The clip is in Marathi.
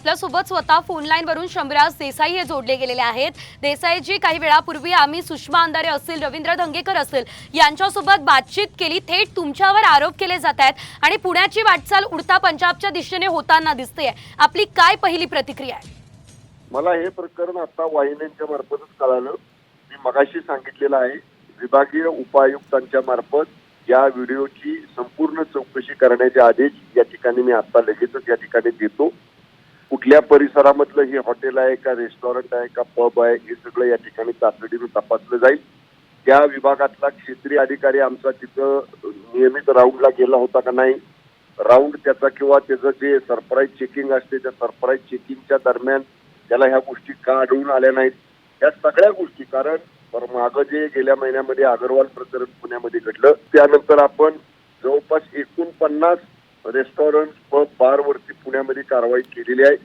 आपल्यासोबत स्वतः फोन लाईन वरून शंभूराज देसाई हे जोडले गेलेले आहेत। देसाईजी, काही वेळापूर्वी आम्ही सुषमा अंधारे असतील, रवींद्र धंगेकर असतील यांच्यासोबत बातचीत केली। थेट तुमच्यावर आरोप केले जात आहेत आणि पुण्याची वाटचाल उडता पंजाबच्या दिशेने होताना दिसते। आपली काय पहिली प्रतिक्रिया आहे? मला हे प्रकरण आता वाहिन्यांच्या मार्फतच कळालं। मी मगाशी सांगितलेलं आहे, विभागीय उपायुक्तांच्या मार्फत या व्हिडिओची संपूर्ण चौकशी करण्याचे आदेश या ठिकाणी मी आता लगेचच या ठिकाणी देतो। कुठल्या परिसरामधलं हे हॉटेल आहे का, रेस्टॉरंट आहे का, पब आहे, हे सगळं या ठिकाणी तातडीने तपासलं जाईल। त्या विभागातला क्षेत्रीय अधिकारी आमचा तिथं नियमित राऊंडला गेला होता का नाही, राऊंड त्याचा किंवा त्याचं जे सरप्राईज चेकिंग असते त्या सरप्राईज चेकिंगच्या दरम्यान त्याला ह्या गोष्टी का आढळून आल्या नाहीत, या सगळ्या गोष्टी, कारण मागं जे गेल्या महिन्यामध्ये अगरवाल प्रकरण पुण्यामध्ये घडलं त्यानंतर आपण जवळपास 49 रेस्टॉरंट पब बारवरती पुण्यामध्ये कारवाई केलेली आहे।